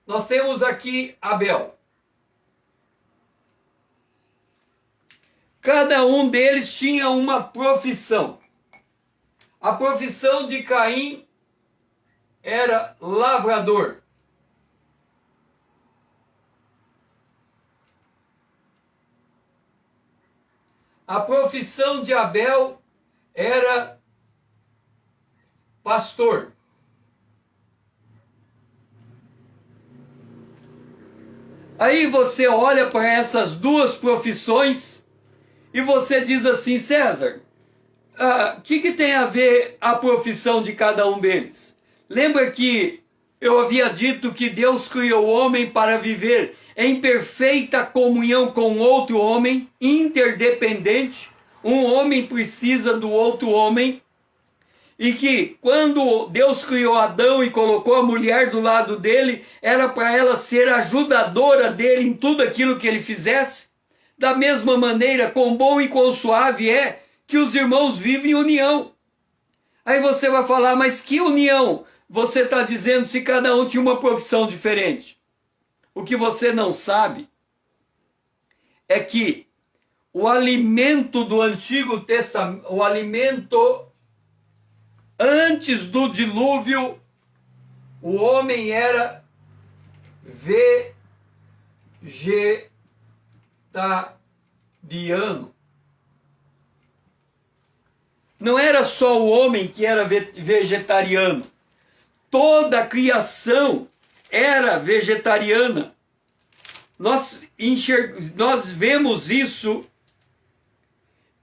nós temos aqui Abel. Cada um deles tinha uma profissão. A profissão de Caim era lavrador. A profissão de Abel era pastor. Aí você olha para essas duas profissões e você diz assim: César, o que tem a ver a profissão de cada um deles? Lembra que eu havia dito que Deus criou o homem para viver em perfeita comunhão com outro homem, interdependente. Um homem precisa do outro homem. E que quando Deus criou Adão e colocou a mulher do lado dele, era para ela ser ajudadora dele em tudo aquilo que ele fizesse. Da mesma maneira, quão bom e quão suave é que os irmãos vivem em união. Aí você vai falar, mas que união você está dizendo se cada um tinha uma profissão diferente? O que você não sabe é que o alimento do Antigo Testamento, o alimento antes do dilúvio, o homem era vegetariano. Não era só o homem que era vegetariano. Toda a criação era vegetariana. Nós vemos isso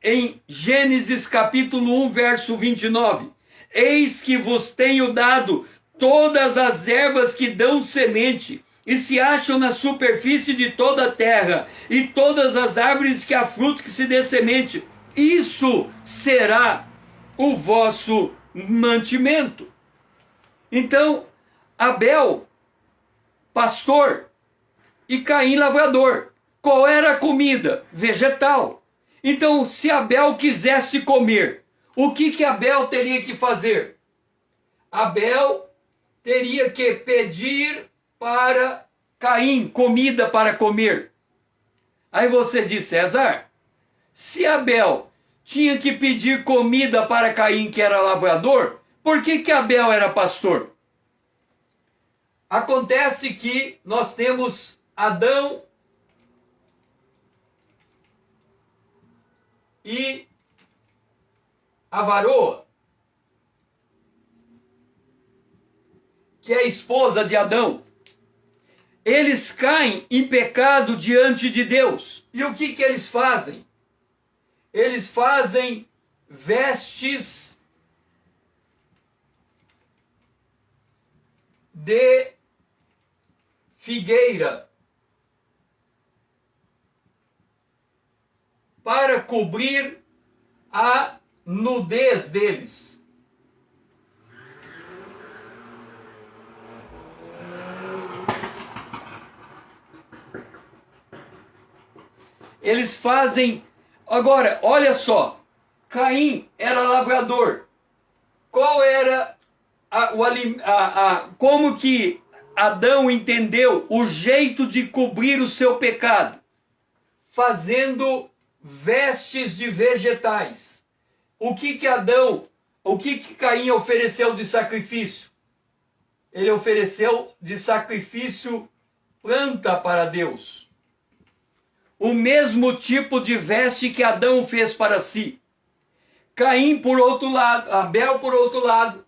em Gênesis capítulo 1, verso 29. Eis que vos tenho dado todas as ervas que dão semente e se acham na superfície de toda a terra, e todas as árvores que há fruto que se dê semente. Isso será o vosso mantimento. Então, Abel, pastor, e Caim, lavrador. Qual era a comida? Vegetal. Então, se Abel quisesse comer, o que Abel teria que fazer? Abel teria que pedir para Caim comida para comer. Aí você diz, César, se Abel tinha que pedir comida para Caim, que era lavrador, por que Abel era pastor? Acontece que nós temos Adão e a varoa, que é a esposa de Adão. Eles caem em pecado diante de Deus. E o que eles fazem? Eles fazem vestes de figueira para cobrir a nudez deles. Eles fazem... Agora, olha só. Caim era lavrador. Qual era como que Adão entendeu o jeito de cobrir o seu pecado? Fazendo vestes de vegetais. O que Caim ofereceu de sacrifício? Ele ofereceu de sacrifício planta para Deus. O mesmo tipo de veste que Adão fez para si. Caim, por outro lado, Abel, por outro lado,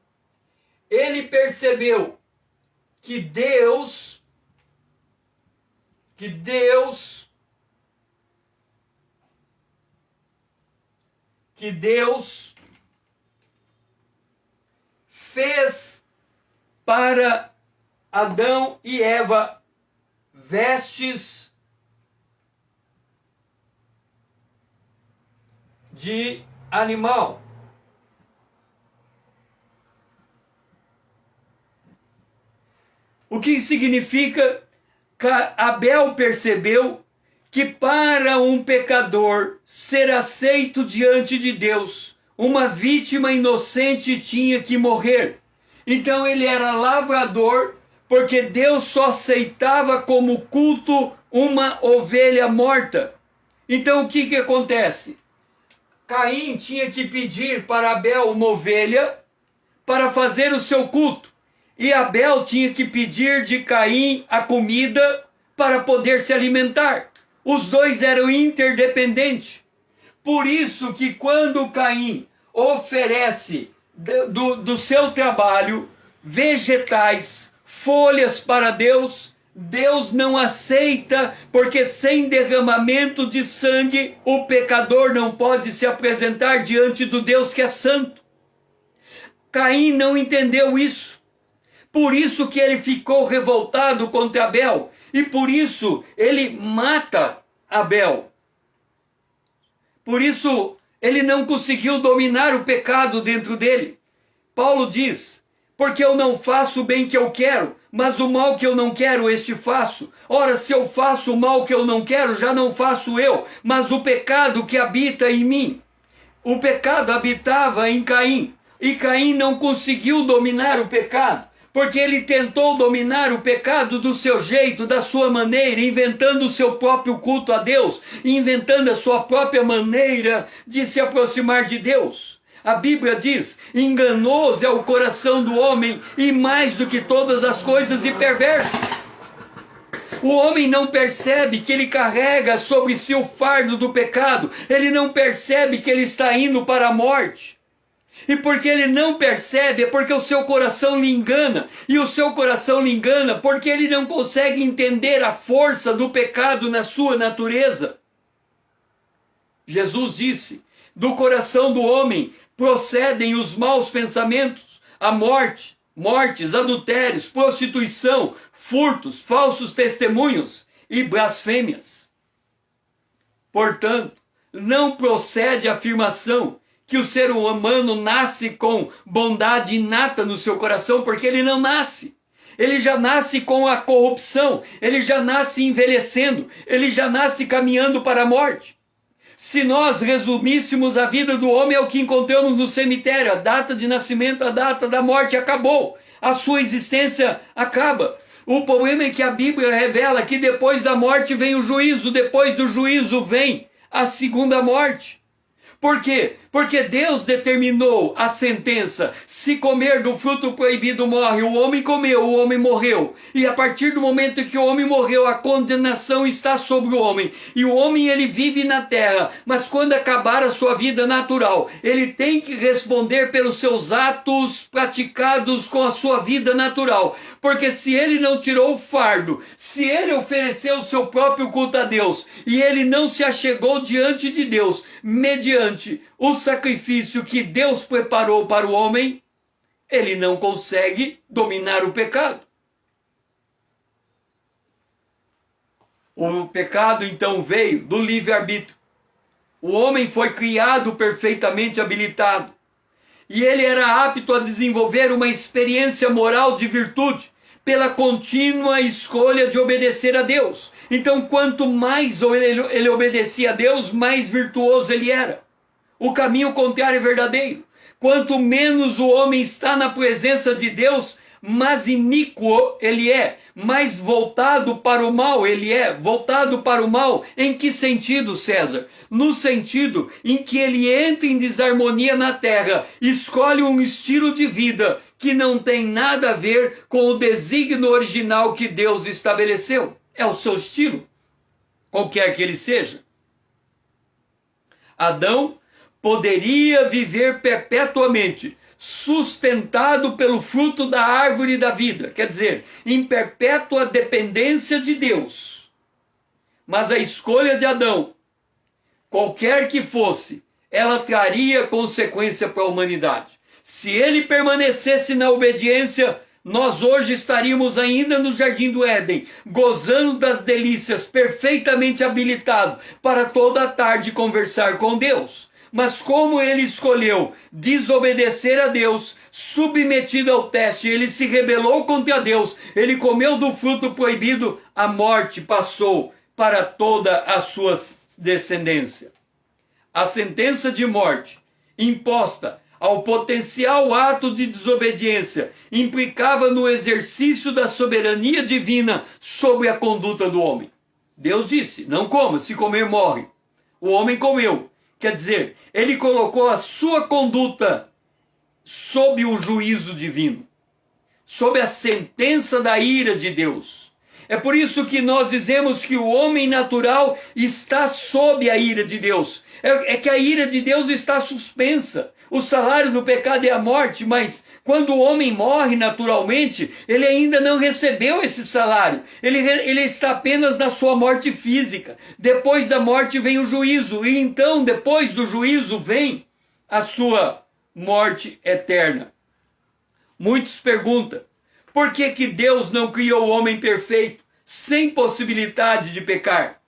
ele percebeu que Deus fez para Adão e Eva vestes de animal. O que significa que Abel percebeu que para um pecador ser aceito diante de Deus, uma vítima inocente tinha que morrer. Então ele era lavrador, porque Deus só aceitava como culto uma ovelha morta. Então o que acontece? Caim tinha que pedir para Abel uma ovelha para fazer o seu culto. E Abel tinha que pedir de Caim a comida para poder se alimentar. Os dois eram interdependentes. Por isso que quando Caim oferece do seu trabalho vegetais, folhas para Deus, Deus não aceita, porque sem derramamento de sangue o pecador não pode se apresentar diante do Deus que é santo. Caim não entendeu isso. Por isso que ele ficou revoltado contra Abel. E por isso ele mata Abel. Por isso ele não conseguiu dominar o pecado dentro dele. Paulo diz: porque eu não faço o bem que eu quero, mas o mal que eu não quero, este faço. Ora, se eu faço o mal que eu não quero, já não faço eu, mas o pecado que habita em mim. O pecado habitava em Caim, e Caim não conseguiu dominar o pecado, porque ele tentou dominar o pecado do seu jeito, da sua maneira, inventando o seu próprio culto a Deus, inventando a sua própria maneira de se aproximar de Deus. A Bíblia diz: enganoso é o coração do homem, e mais do que todas as coisas, e perverso. O homem não percebe que ele carrega sobre si o fardo do pecado, ele não percebe que ele está indo para a morte. E porque ele não percebe, é porque o seu coração lhe engana. E o seu coração lhe engana porque ele não consegue entender a força do pecado na sua natureza. Jesus disse: do coração do homem procedem os maus pensamentos, a morte, mortes, adultérios, prostituição, furtos, falsos testemunhos e blasfêmias. Portanto, não procede a afirmação que o ser humano nasce com bondade inata no seu coração, porque ele não nasce. Ele já nasce com a corrupção, ele já nasce envelhecendo, ele já nasce caminhando para a morte. Se nós resumíssemos a vida do homem, é o que encontramos no cemitério: a data de nascimento, a data da morte, acabou. A sua existência acaba. O problema é que a Bíblia revela que depois da morte vem o juízo, depois do juízo vem a segunda morte. Por quê? Porque Deus determinou a sentença: se comer do fruto proibido morre. O homem comeu, o homem morreu. E a partir do momento que o homem morreu, a condenação está sobre o homem. E o homem, ele vive na terra, mas quando acabar a sua vida natural, ele tem que responder pelos seus atos praticados com a sua vida natural. Porque se ele não tirou o fardo, se ele ofereceu o seu próprio culto a Deus, e ele não se achegou diante de Deus, mediante o sacrifício que Deus preparou para o homem, ele não consegue dominar o pecado. O pecado então veio do livre-arbítrio. O homem foi criado perfeitamente habilitado. E ele era apto a desenvolver uma experiência moral de virtude pela contínua escolha de obedecer a Deus. Então, quanto mais ele obedecia a Deus, mais virtuoso ele era. O caminho contrário é verdadeiro. Quanto menos o homem está na presença de Deus, mais iníquo ele é, mais voltado para o mal ele é. Voltado para o mal, em que sentido, César? No sentido em que ele entra em desarmonia na terra, escolhe um estilo de vida que não tem nada a ver com o desígnio original que Deus estabeleceu. É o seu estilo, qualquer que ele seja. Adão poderia viver perpetuamente, sustentado pelo fruto da árvore da vida, quer dizer, em perpétua dependência de Deus. Mas a escolha de Adão, qualquer que fosse, ela traria consequência para a humanidade. Se ele permanecesse na obediência, nós hoje estaríamos ainda no Jardim do Éden, gozando das delícias, perfeitamente habilitado para toda a tarde conversar com Deus. Mas como ele escolheu desobedecer a Deus, submetido ao teste, ele se rebelou contra Deus, ele comeu do fruto proibido, a morte passou para toda a sua descendência. A sentença de morte imposta ao potencial ato de desobediência implicava no exercício da soberania divina sobre a conduta do homem. Deus disse: não coma, se comer morre. O homem comeu. Quer dizer, ele colocou a sua conduta sob o juízo divino, sob a sentença da ira de Deus. É por isso que nós dizemos que o homem natural está sob a ira de Deus. É que a ira de Deus está suspensa. O salário do pecado é a morte, mas quando o homem morre naturalmente, ele ainda não recebeu esse salário. Ele está apenas na sua morte física. Depois da morte vem o juízo. E então, depois do juízo, vem a sua morte eterna. Muitos perguntam: por que Deus não criou o homem perfeito, sem possibilidade de pecar?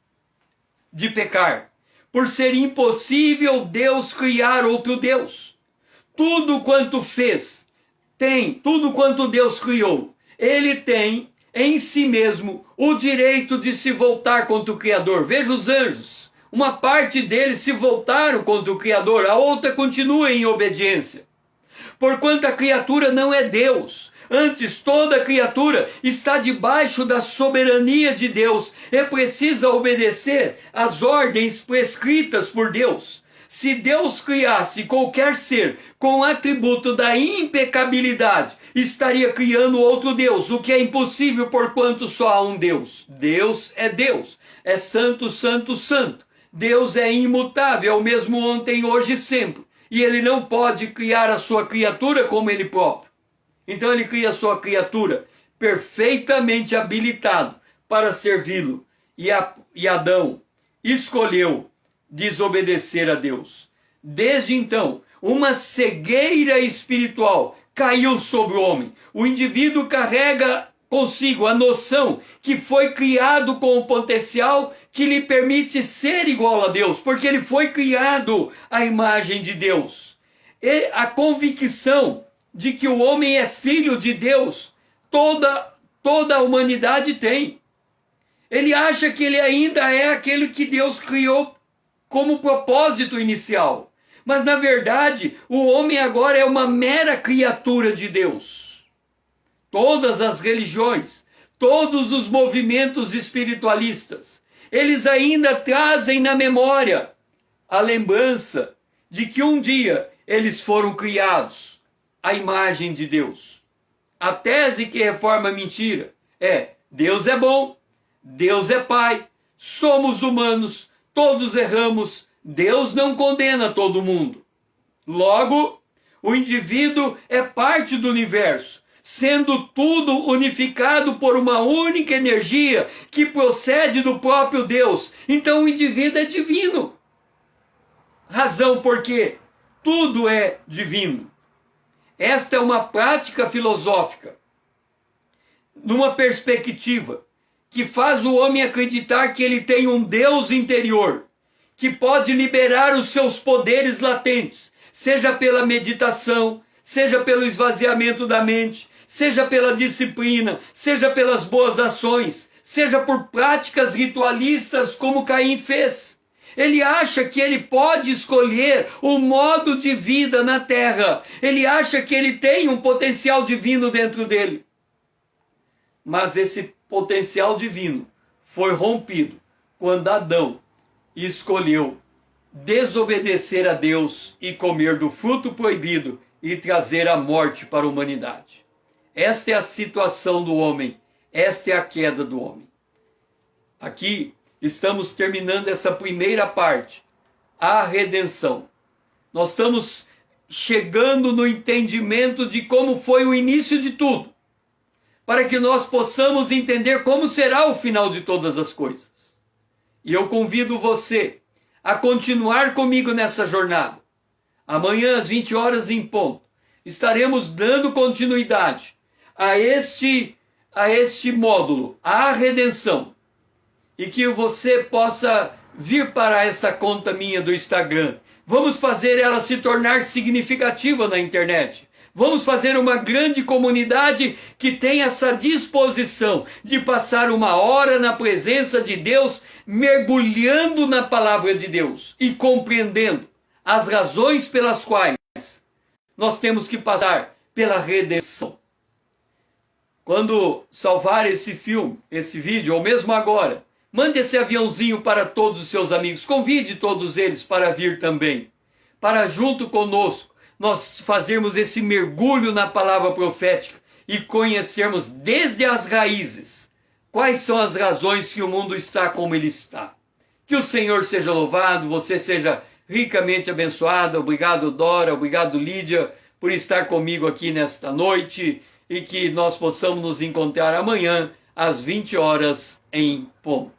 Por ser impossível Deus criar outro Deus. Tudo quanto Deus criou, ele tem em si mesmo o direito de se voltar contra o Criador. Veja os anjos. Uma parte deles se voltaram contra o Criador, a outra continua em obediência. Porquanto a criatura não é Deus. Antes, toda criatura está debaixo da soberania de Deus e precisa obedecer às ordens prescritas por Deus. Se Deus criasse qualquer ser com o atributo da impecabilidade, estaria criando outro Deus, o que é impossível porquanto só há um Deus. Deus, é santo, santo, santo. Deus é imutável, é o mesmo ontem, hoje e sempre. E ele não pode criar a sua criatura como ele próprio. Então ele cria a sua criatura perfeitamente habilitado para servi-lo. E Adão escolheu desobedecer a Deus. Desde então, uma cegueira espiritual caiu sobre o homem. O indivíduo carrega consigo a noção que foi criado com o potencial que lhe permite ser igual a Deus, porque ele foi criado à imagem de Deus. E a convicção de que o homem é filho de Deus, toda a humanidade tem. Ele acha que ele ainda é aquele que Deus criou como propósito inicial. Mas, na verdade, o homem agora é uma mera criatura de Deus. Todas as religiões, todos os movimentos espiritualistas, eles ainda trazem na memória a lembrança de que um dia eles foram criados à imagem de Deus. A tese que reforma a mentira é: Deus é bom, Deus é Pai, somos humanos, todos erramos, Deus não condena todo mundo. Logo, o indivíduo é parte do universo, sendo tudo unificado por uma única energia que procede do próprio Deus. Então o indivíduo é divino. Razão porque tudo é divino. Esta é uma prática filosófica, numa perspectiva que faz o homem acreditar que ele tem um Deus interior, que pode liberar os seus poderes latentes, seja pela meditação, seja pelo esvaziamento da mente, seja pela disciplina, seja pelas boas ações, seja por práticas ritualistas como Caim fez. Ele acha que ele pode escolher o modo de vida na terra. Ele acha que ele tem um potencial divino dentro dele. Mas esse potencial divino foi rompido quando Adão escolheu desobedecer a Deus e comer do fruto proibido e trazer a morte para a humanidade. Esta é a situação do homem, esta é a queda do homem. Aqui estamos terminando essa primeira parte, a redenção. Nós estamos chegando no entendimento de como foi o início de tudo, para que nós possamos entender como será o final de todas as coisas. E eu convido você a continuar comigo nessa jornada. Amanhã, às 20 horas em ponto, estaremos dando continuidade a este módulo, a redenção. E que você possa vir para essa conta minha do Instagram. Vamos fazer ela se tornar significativa na internet. Vamos fazer uma grande comunidade que tem essa disposição de passar uma hora na presença de Deus, mergulhando na palavra de Deus e compreendendo as razões pelas quais nós temos que passar pela redenção. Quando salvar esse filme, esse vídeo, ou mesmo agora, mande esse aviãozinho para todos os seus amigos, convide todos eles para vir também, para junto conosco nós fazermos esse mergulho na palavra profética e conhecermos desde as raízes quais são as razões que o mundo está como ele está. Que o Senhor seja louvado, você seja ricamente abençoada. Obrigado, Dora, obrigado, Lídia, por estar comigo aqui nesta noite e que nós possamos nos encontrar amanhã às 20 horas em ponto.